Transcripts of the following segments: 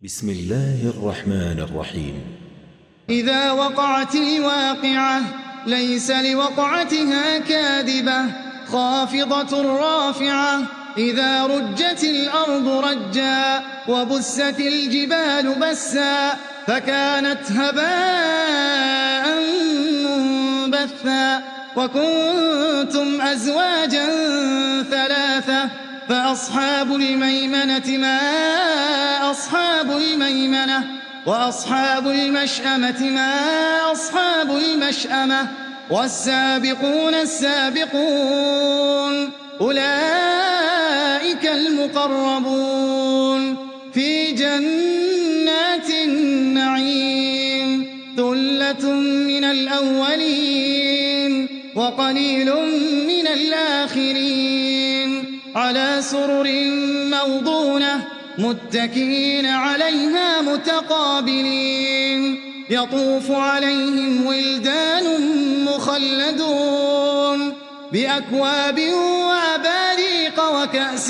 بسم الله الرحمن الرحيم. إذا وقعت الواقعة ليس لوقعتها كاذبة خافضة رافعة. إذا رجت الأرض رجا وبست الجبال بسا فكانت هباء منبثا. وكنتم أزواجا ثلاثة فأصحاب الميمنة ما أصحاب الميمنة وأصحاب المشأمة ما أصحاب المشأمة. والسابقون السابقون أولئك المقربون في جنات النعيم. ثلة من الأولين وقليل من الآخرين على سرر موضونة متكئين عليها متقابلين. يطوف عليهم ولدان مخلدون بأكواب وأباريق وكأس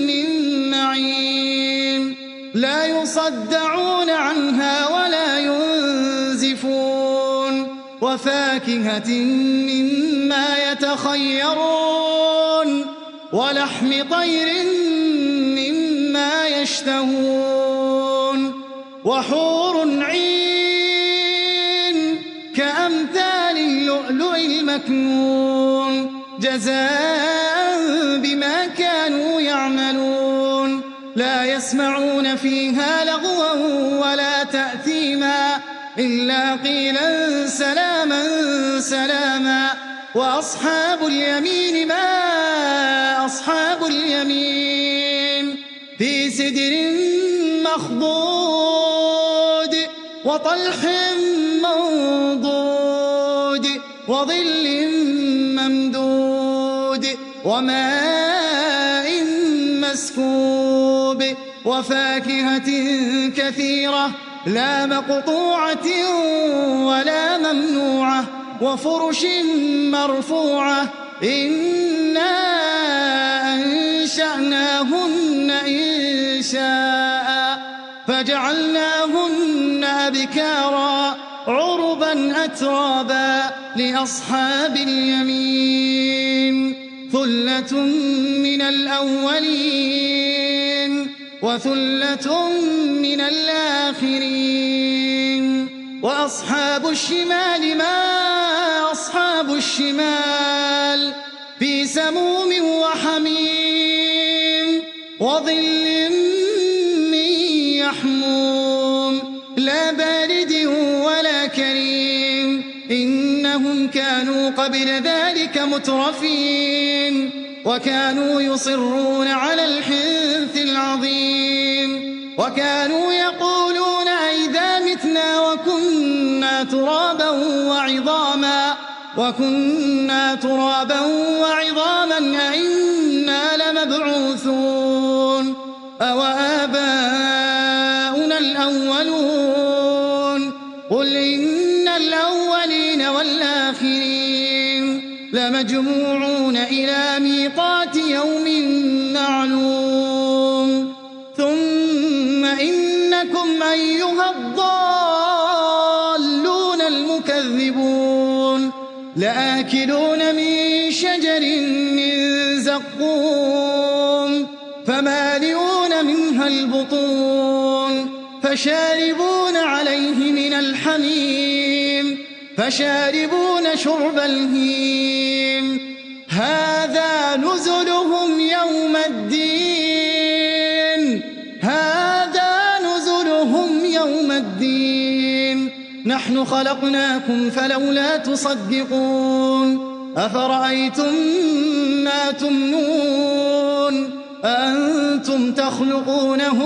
من معين لا يصدعون عنها ولا ينزفون. وفاكهة مما يتخيرون ولحم طير مما يشتهون. وحور عين كأمثال اللؤلؤ المكنون جزاء بما كانوا يعملون. لا يسمعون فيها لغوا ولا تأثيما إلا قيلا سلاما سلاما. وأصحاب اليمين ما أصحاب اليمين في سدر مخضود وطلح منضود وظل ممدود وماء مسكوب. وفاكهة كثيرة لا مقطوعة ولا ممنوعة وفرش مرفوعة. إنا أنشأناهن إنشاء فجعلناهن أبكارا عربا أترابا لأصحاب اليمين. ثلة من الأولين وثلة من الآخرين. وأصحاب الشمال ما أصحاب الشمال في سموم وحميم وظل من يحموم لا بارد ولا كريم. إنهم كانوا قبل ذلك مترفين وكانوا يصرون على الحنث العظيم. وكانوا يقولون أئذا متنا وكنا ترابا وعظاما أئنا لمبعوثون أو آباؤنا الأولون. قل إن الأولين والآخرين لمجموعون إلى ميقات يوم معلوم. ثم إنكم أيها الضالون المكذبون لآكلون من شجر من زقوم فمالئون منها البطون فشاربون عليه من الحميم فشاربون شرب الهيم. هذا نزلهم يوم الدين هذا نزلهم يوم الدين. نحن خلقناكم فلولا تصدقون. أفرأيتم ما تمنون أأنتم تخلقونه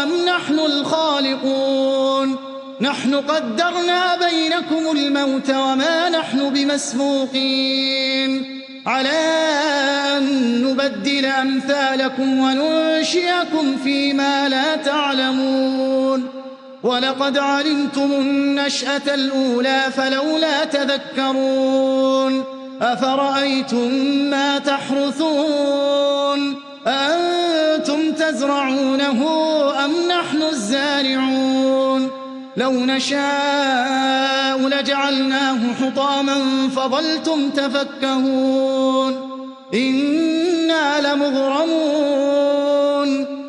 أم نحن الخالقون. نحن قدرنا بينكم الموت وما نحن بمسبوقين على أن نبدل أمثالكم وننشئكم فيما لا تعلمون. ولقد علمتم النشأة الأولى فلولا تذكرون. أفرأيتم ما تحرثون أأنتم تزرعونه أم نحن الزارعون لو نشاء لجعلناه حطاما فظلتم تفكهون إنا لمغرمون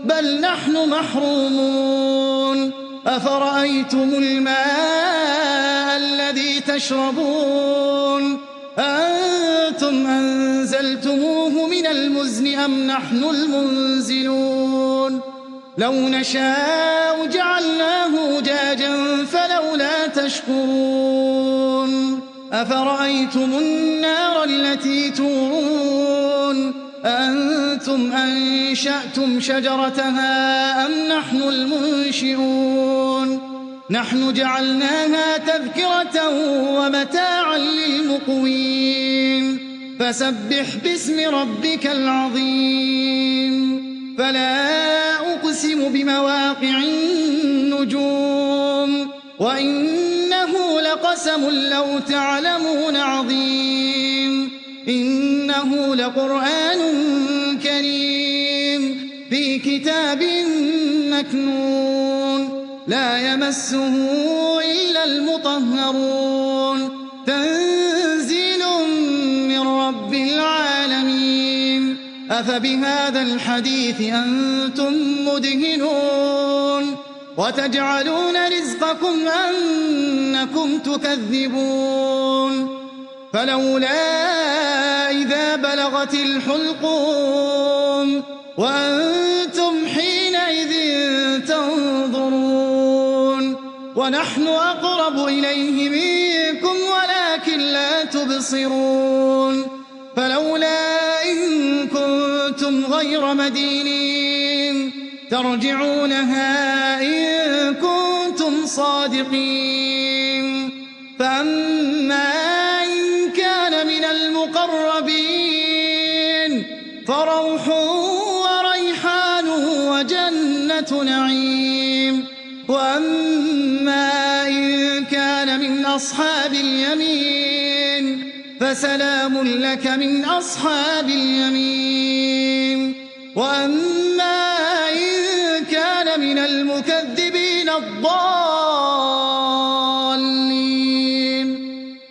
بل نحن محرومون أفرأيتم الماء الذي تشربون أنتم أنزلتموه من المزن أم نحن المنزلون لو نشاء جعلناه أجاجا فلولا تشكرون أفرأيتم النار التي تورون أأنتم أنشأتم شجرتها أم نحن المنشئون نحن جعلناها تذكرة ومتاعا للمقوين فسبح باسم ربك العظيم فلا أقسم بمواقع النجوم وإنه لقسم لو تعلمون عظيم إنه لقرآن كريم في كتاب مكنون لا يمسه إلا المطهرون تنزيل من رب العالمين أفبهذا الحديث أنتم مدهنون وتجعلون رزقكم أنكم تكذبون فلولا إذا بلغت الحلقوم وأنتم حينئذ تنظرون ونحن أقرب إليه منكم ولكن لا تبصرون فلولا إن كنتم غير مدينين ترجعونها إن كنتم صادقين فأما إن كان من المقربين فروح وريحان وجنة نعيم وأما إن كان من أصحاب اليمين فسلام لك من أصحاب اليمين وأما إن كان من المكذبين الضالين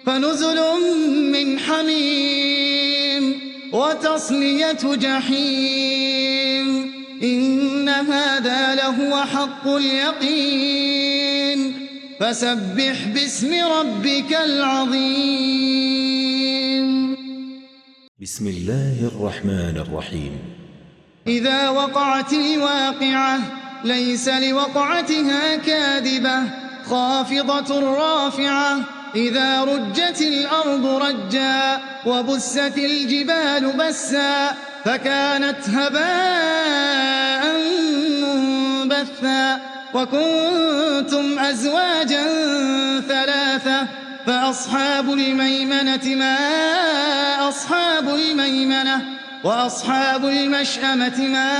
فنزل من حميم وتصلية جحيم إن هذا لهو حق اليقين فسبح باسم ربك العظيم بسم الله الرحمن الرحيم إذا وقعت الواقعة ليس لوقعتها كاذبة خافضة رافعة إذا رجت الأرض رجا وبست الجبال بسا فكانت هباء منبثا وكنتم أزواجا ثلاثة فأصحاب الميمنة ما أصحاب الميمنة وأصحاب المشأمة ما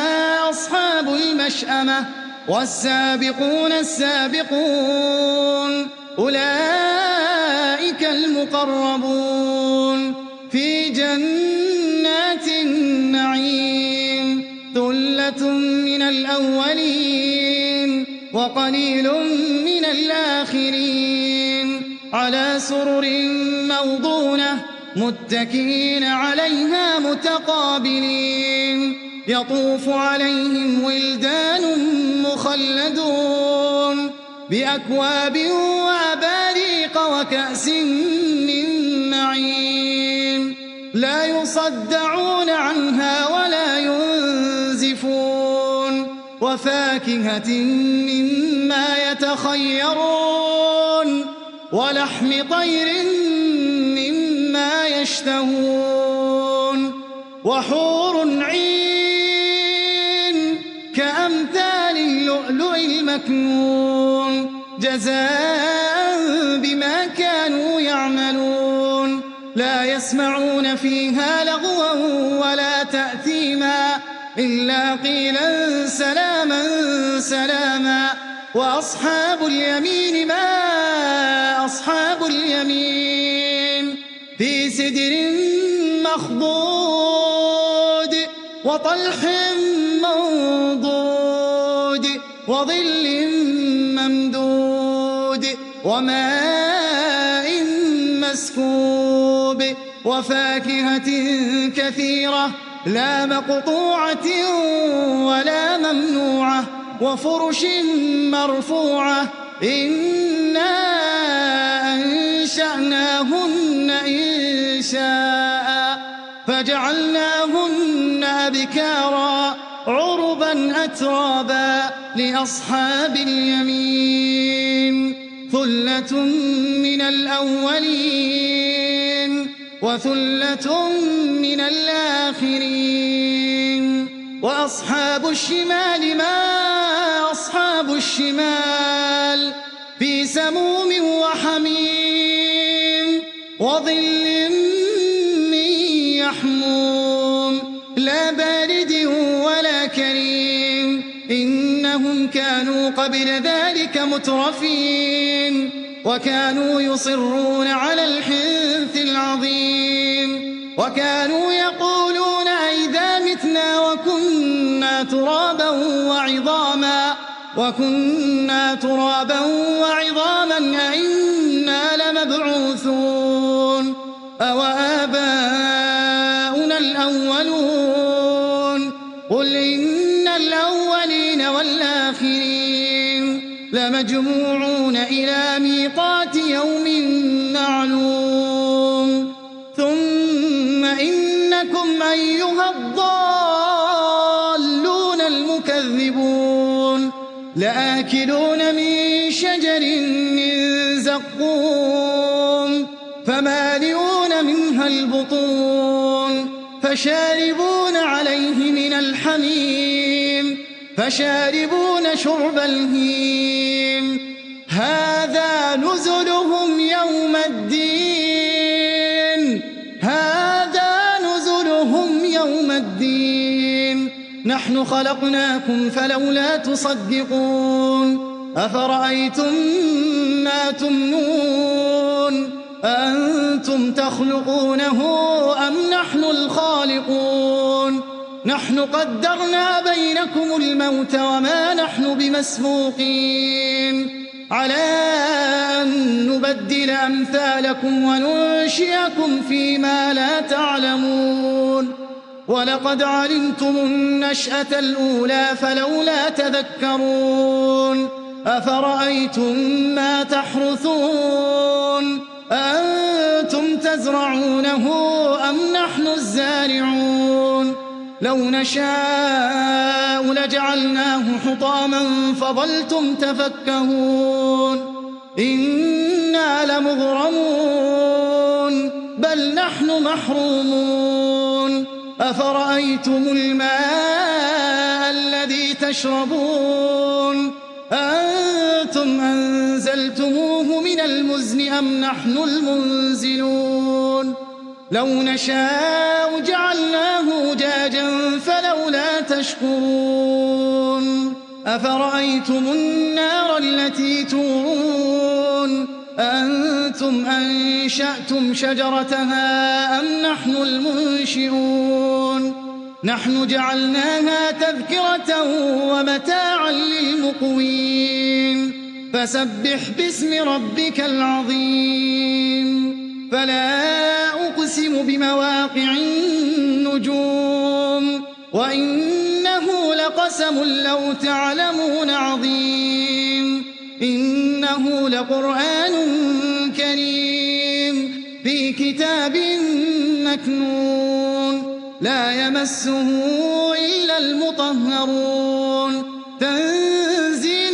أصحاب المشأمة والسابقون السابقون أولئك المقربون في جنات النعيم ثلة من الأولين وقليل من الآخرين على سرر موضونة متكئين عليها متقابلين يطوف عليهم ولدان مخلدون بأكواب وأباريق وكأس من معين لا يصدعون عنها ولا ينزفون وفاكهة مما يتخيرون ولحم طير مما يشتهون وحور عين كأمثال اللؤلؤ المكنون جزاء بما كانوا يعملون لا يسمعون فيها لغوا ولا تأثيما إلا قيلا سلاما سلاما وأصحاب اليمين ما أصحاب اليمين في سدر مخضود وطلح منضود وظل ممدود وماء مسكوب وفاكهة كثيرة لا مقطوعة ولا ممنوعة وفرش مرفوعة إنا أنشأناهن إنشاء فجعلناهن أبكارا عربا أترابا لأصحاب اليمين ثلة من الأولين وثلة من الآخرين وأصحاب الشمال ما أصحاب الشمال في سموم وحميم وظل من يحموم لا بارد ولا كريم إنهم كانوا قبل ذلك مترفين وكانوا يصرون على الحنث العظيم وكانوا يقولون أئذا متنا وكنا ترابا وعظاما أئنا لمبعوثون أوآباؤنا الأولون قل إن الأولين والآخرين لمجموعون إلى ميقات يوم معلوم ثم إنكم أيها الضالون المكذبون لآكلون من شجر من زقوم فمالئون منها البطون فشاربون عليه من الحميم فشاربون شرب الهيم هذا نزلهم يوم الدين هذا نزلهم يوم الدين نحن خلقناكم فلولا تصدقون أفرأيتم ما تمنون أأنتم تخلقونه أم نحن الخالقون نحن قدرنا بينكم الموت وما نحن بمسبوقين على أن نبدل أمثالكم وننشئكم فيما لا تعلمون ولقد علمتم النشأة الأولى فلولا تذكرون أفرأيتم ما تحرثون أأنتم تزرعونه أم نحن الزارعون لو نشاء لجعلناه حطاما فظلتم تفكهون إنا لمغرمون بل نحن محرومون أفرأيتم الماء الذي تشربون أأنتم أنزلتموه من المزن أم نحن المنزلون لو نشاء جعلناه أجاجا فلولا تشكرون أفرأيتم النار التي تورون أأنتم أنشأتم شجرتها أم نحن المنشئون نحن جعلناها تذكرة ومتاعا للمقوين فسبح باسم ربك العظيم فلا أقسم بمواقع النجوم وإنه لقسم لو تعلمون عظيم إنه لقرآن كريم في كتاب مكنون لا يمسه إلا المطهرون تنزيل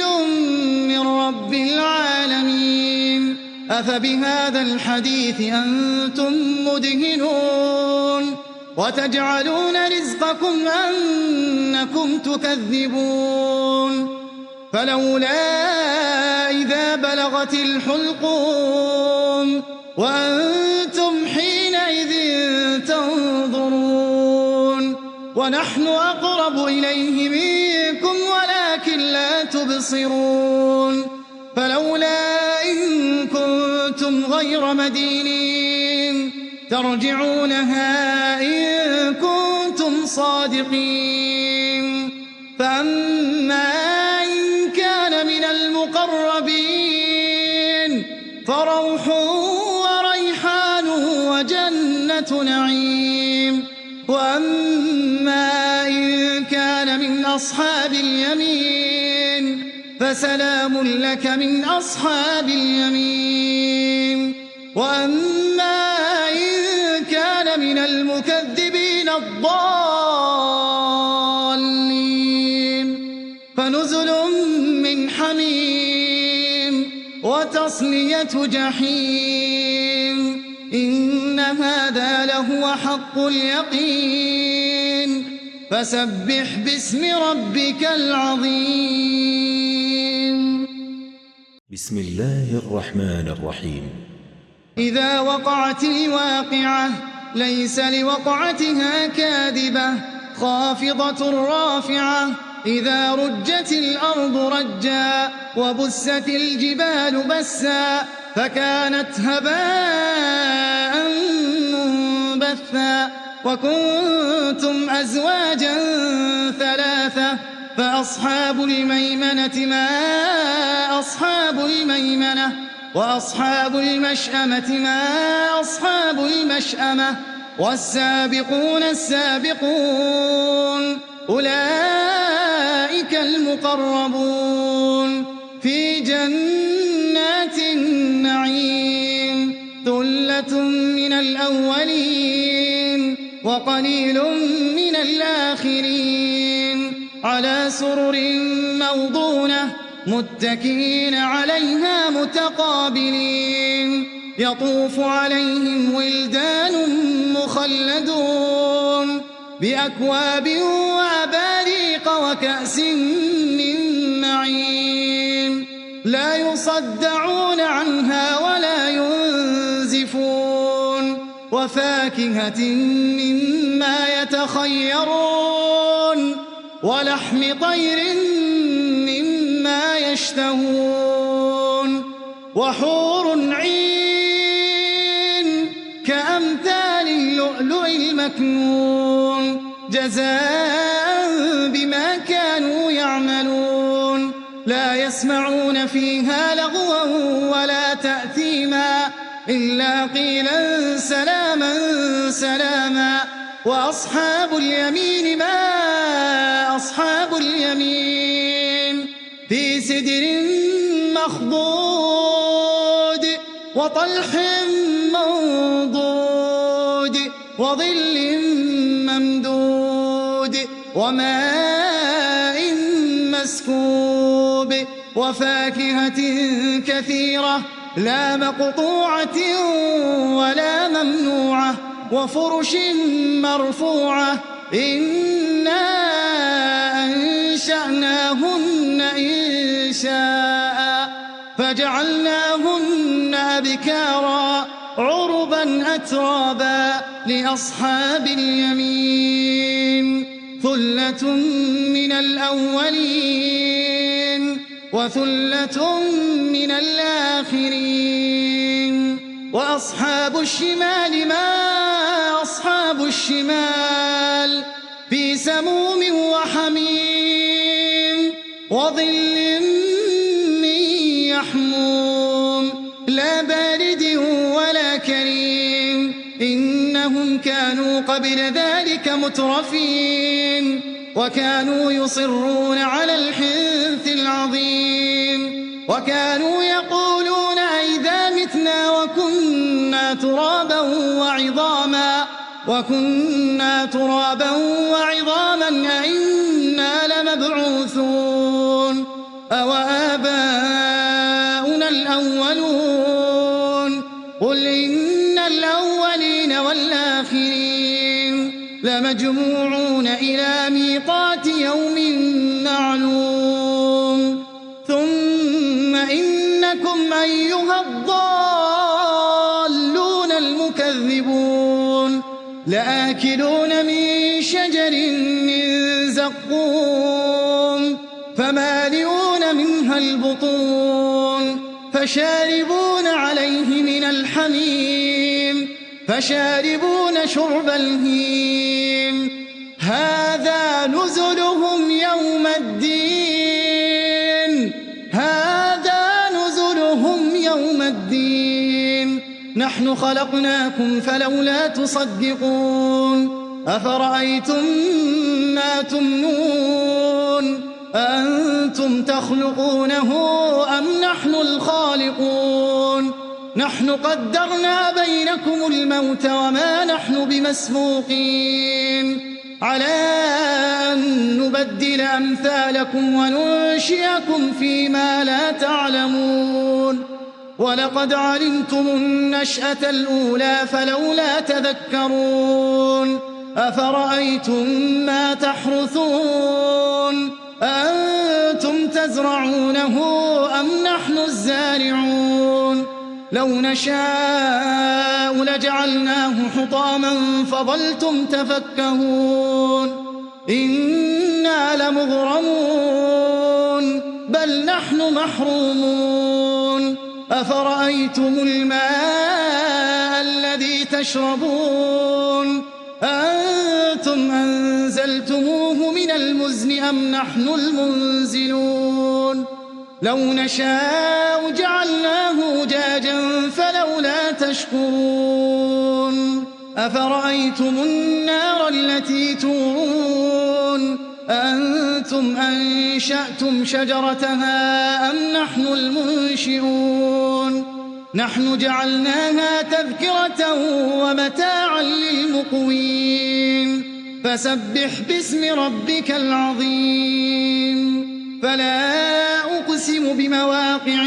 من رب العالمين أفبهذا الحديث أنتم مدهنون وتجعلون رزقكم أنكم تكذبون فلولا إذا بلغت الحلقوم وأنتم حينئذ تنظرون ونحن أقرب إليه منكم ولكن لا تبصرون فلولا إن كنتم غير مدينين ترجعونها إن كنتم صادقين فأما إن كان من المقربين فروح وريحان وجنة نعيم وأما إن كان من أصحاب اليمين فسلام لك من أصحاب اليمين وأما إن كان من المكذبين الضالين فنزل من حميم وتصلية جحيم إن هذا لهو حق اليقين فسبح باسم ربك العظيم. بسم الله الرحمن الرحيم. إذا وقعت الواقعة ليس لوقعتها كاذبة خافضة رافعة إذا رجت الأرض رجا وبست الجبال بسا فكانت هباء منبثا وكنتم أزواجا ثلاثة فأصحاب الميمنة ما أصحاب الميمنة وأصحاب المشأمة ما أصحاب المشأمة والسابقون السابقون أولئك المقربون في جنات النعيم ثلة من الأولين وقليل من الآخرين على سرر موضونة متكئين عليها متقابلين يطوف عليهم ولدان مخلدون بأكواب وأباريق وكأس من معين لا يصدعون عنها ولا ينزفون وفاكهة مما يتخيرون ولحم طير مما يشتهون وحور عين كأمثال اللؤلؤ المكنون جزاء بما كانوا يعملون لا يسمعون فيها لغوا ولا تأثيما إلا قيلا سلاما سلاما وأصحاب اليمين ما أصحاب اليمين في سدر مخضود وطلح منضود وظل ممدود وماء مسكوب وفاكهة كثيرة لا مقطوعة ولا ممنوعة وفرش مرفوعة إنا أنشأناهن إنشاء فجعلناهن أبكارا عربا أترابا لأصحاب اليمين ثلة من الأولين وثلة من الآخرين وأصحاب الشمال ما أصحاب الشمال في سموم وحميم وظل من يحموم لا بارد ولا كريم إنهم كانوا قبل ذلك مترفين وكانوا يصرون على الحنث العظيم وكانوا يقولون أئذا متنا وكنا ترابا وعظاما أئنا لمبعوثون أو آباؤنا الأولون قل إن الأولين والآخرين لمجموعون إلى ميقات يوم معلوم ثم إنكم أيها الضالون المكذبون لآكلون من شجر من زقوم فمالئون منها البطون فشاربون عليه من الحميم فشاربون شرب الهيم هذا نزلهم يوم الدين هذا نزلهم يوم الدين نحن خلقناكم فلولا تصدقون أفرأيتم ما تمنون أأنتم تخلقونه أم نحن الخالقون نحن قدرنا بينكم الموت وما نحن بمسبوقين على أن نبدل أمثالكم وننشئكم فيما لا تعلمون ولقد علمتم النشأة الأولى فلولا تذكرون أفرأيتم ما تحرثون أأنتم تزرعونه أم نحن الزارعون لو نشاء لجعلناه حطاما فظلتم تفكهون إنا لمغرمون بل نحن محرومون أفرأيتم الماء الذي تشربون أأنتم أنزلتموه من المزن أم نحن المنزلون لو نشاء جعلناه أجاجا فلولا تشكرون أفرأيتم النار التي تورون أأنتم أنشأتم شجرتها أم نحن المنشئون نحن جعلناها تذكرة ومتاعا للمقوين فسبح باسم ربك العظيم فلا أقسم بمواقع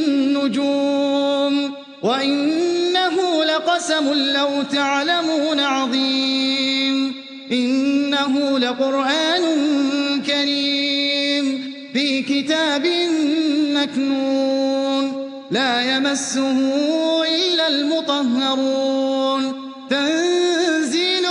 النجوم وإنه لقسم لو تعلمون عظيم إنه لقرآن كريم في كتاب مكنون لا يمسه إلا المطهرون تنزيل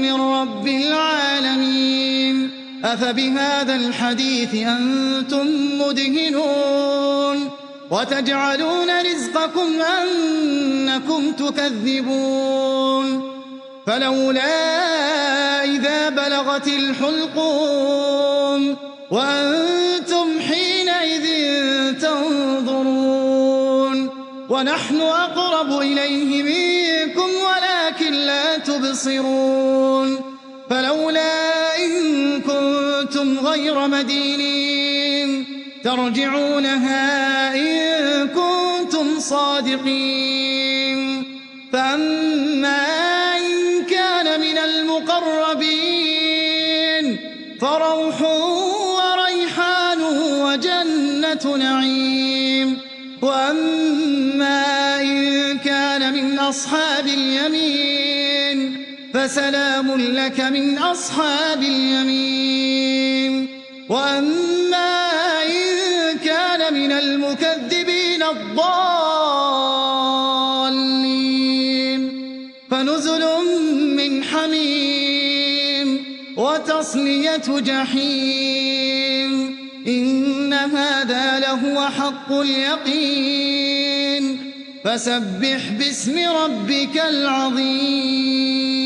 من رب العالمين أفبهذا الحديث أنتم مدهنون وتجعلون رزقكم أنكم تكذبون فلولا إذا بلغت الحلقوم وأنتم حينئذ تنظرون ونحن أقرب إليه منكم ولكن لا تبصرون فلولا إن كنتم غير مدينين ترجعونها إن كنتم صادقين فأما إن كان من المقربين فروح وريحان وجنة نعيم وأما إن كان من أصحاب اليمين فسلام لك من أصحاب اليمين وأما إن كان من المكذبين الضالين فنزل من حميم وتصلية جحيم إن هذا لهو حق اليقين فسبح باسم ربك العظيم